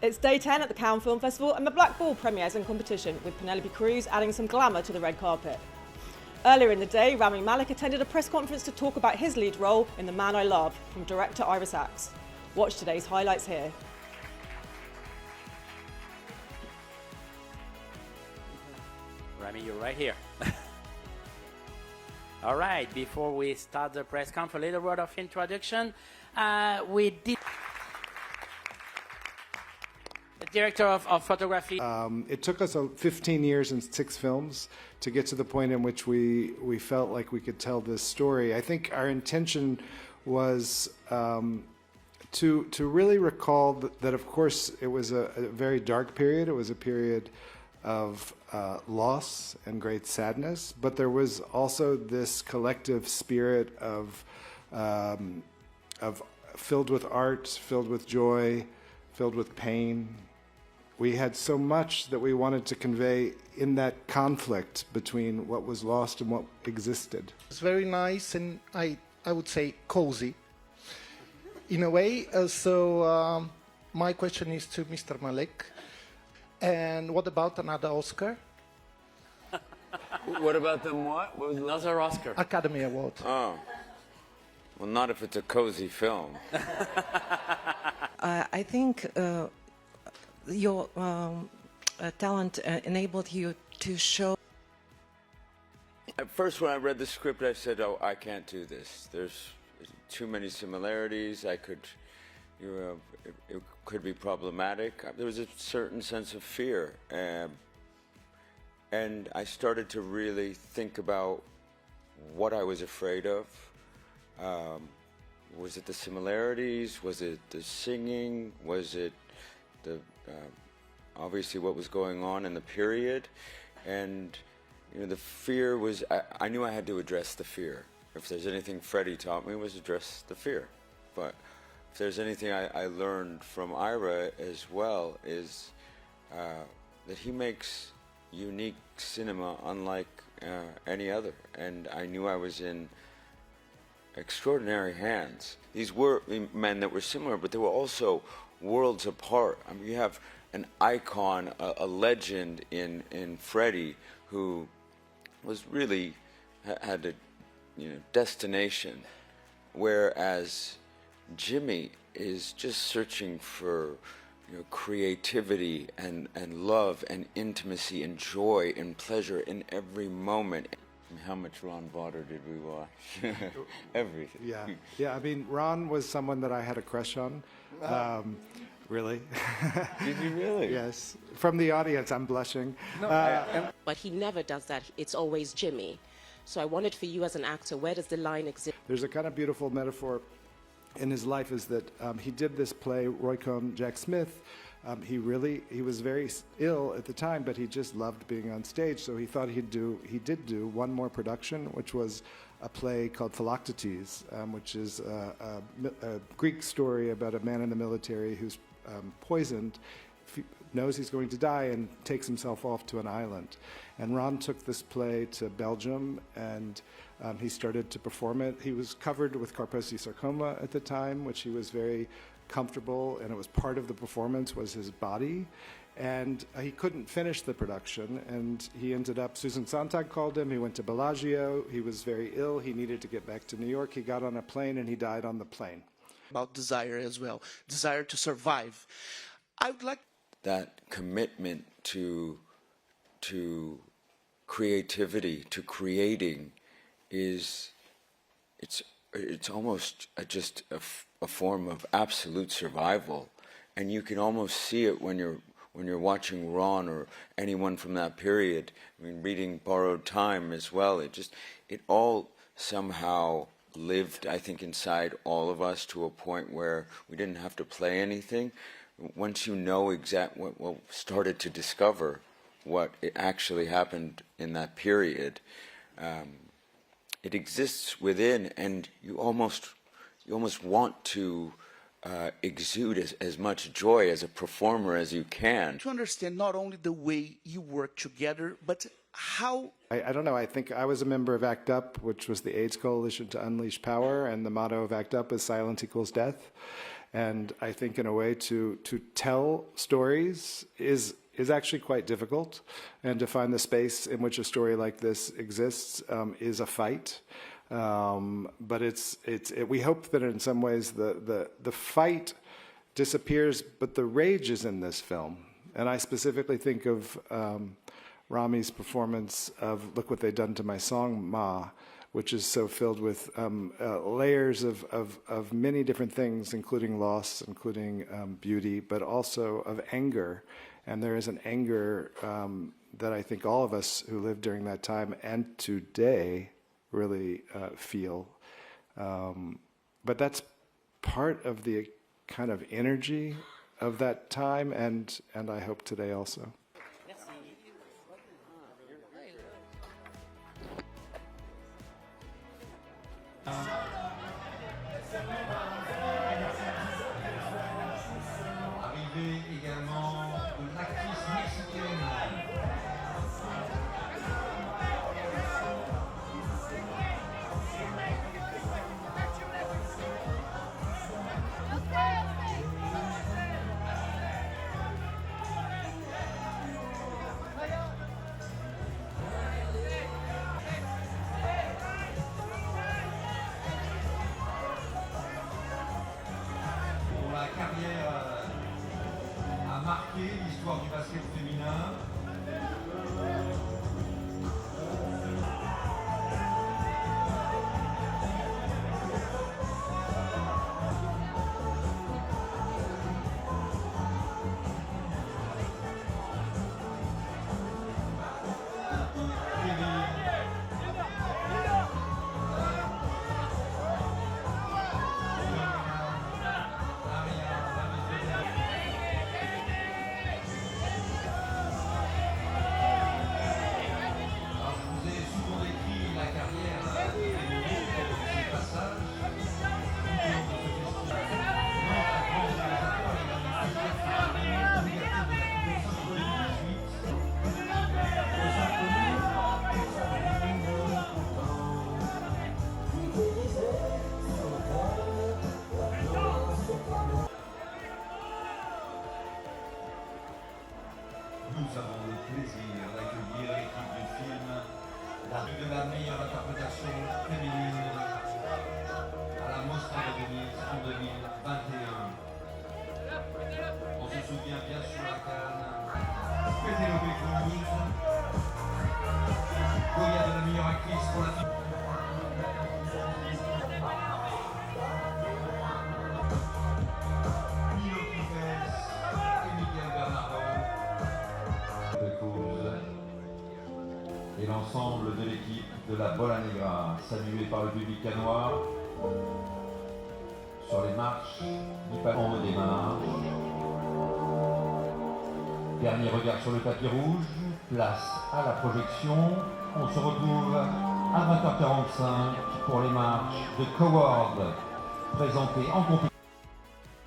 It's day 10 at the Cannes Film Festival and the Black Ball premieres in competition, with Penélope Cruz adding some glamour to the red carpet. Earlier in the day, Rami Malek attended a press conference to talk about his lead role in The Man I Love from director Ira Sachs. Watch today's highlights here. Rami, you're right here. All right, before we start the press conference, a little word of introduction. We did... The director of photography. It took us 15 years and 6 films to get to the point in which we felt like we could tell this story. I think our intention was to really recall that of course, it was a very dark period. It was a period of loss and great sadness, but there was also this collective spirit of filled with art, filled with joy, filled with pain. We had so much that we wanted to convey in that conflict between what was lost and what existed. It's very nice and I would say cozy in a way. So my question is to Mr. Malek. And what about another Oscar? What about them what? What was another Oscar? Academy Award. Oh. Well, not if it's a cozy film. I think your talent enabled you to show. At first, when I read the script, I said, "Oh, I can't do this. There's too many similarities. I could, it could be problematic." There was a certain sense of fear, and I started to really think about what I was afraid of. Was it the similarities? Was it the singing? Was it the obviously what was going on in the period? And the fear was, I knew I had to address the fear. If there's anything Freddie taught me, was address the fear. But if there's anything I learned from Ira as well, is that he makes unique cinema unlike any other. And I knew I was in extraordinary hands. These were men that were similar, but they were also worlds apart. I mean, you have an icon, a legend in Freddie, who was really had a destination, whereas Jimmy is just searching for creativity and love and intimacy and joy and pleasure in every moment. How much Ron Vawter did we watch? Everything. Yeah. I mean, Ron was someone that I had a crush on. Really? Did you really? Yes. From the audience, I'm blushing. But he never does that. It's always Jimmy. So I wanted for you as an actor, where does the line exist? There's a kind of beautiful metaphor in his life is that he did this play, Roy Cohn, Jack Smith. He was very ill at the time, but he just loved being on stage. So he thought he did do one more production, which was a play called Philoctetes, which is a Greek story about a man in the military who's poisoned, knows he's going to die, and takes himself off to an island. And Ron took this play to Belgium, and he started to perform it. He was covered with Kaposi sarcoma at the time, which he was very comfortable, and it was part of the performance was his body. And he couldn't finish the production, and he ended up, Susan Sontag called him, he went to Bellagio, he was very ill, he needed to get back to New York, he got on a plane, and he died on the plane. About desire as well, desire to survive. I would like that commitment to creativity, to creating, it's almost just a form of absolute survival, and you can almost see it when you're watching Ron or anyone from that period. I mean, reading Borrowed Time as well. It all somehow lived, I think, inside all of us to a point where we didn't have to play anything. Once you know what started to discover what actually happened in that period, it exists within, and you almost want to exude as much joy as a performer as you can. to understand not only the way you work together, but how... I don't know, I think I was a member of ACT UP, which was the AIDS Coalition to Unleash Power, and the motto of ACT UP is silence equals death. And I think in a way to tell stories is actually quite difficult, and to find the space in which a story like this exists is a fight. But we hope that in some ways the fight disappears, but the rage is in this film. And I specifically think of Rami's performance of "Look What They Done to My Song, Ma," which is so filled with layers of many different things, including loss, including beauty, but also of anger. And there is an anger that I think all of us who lived during that time and today really feel. But that's part of the kind of energy of that time, and I hope today also. Arrivée également de l'actrice mexicaine. Pour la carrière a marqué l'histoire du basket féminin. Nous avons le plaisir d'accueillir l'équipe du film de la meilleure interprétation féminine à la Mostra de Venise en 2021. On se souvient bien sûr à Cannes, Penélope Cruz, Goya de la meilleure actrice pour la film. Milo, Quifes et Miguel Bernardeau. Et l'ensemble de l'équipe de la Bola Negra, salué par le public canois, sur les marches du pavillon des marches. Dernier regard sur le tapis rouge, place à la projection. On se retrouve à 20h45 pour les marches de Coward, présentées en compétition.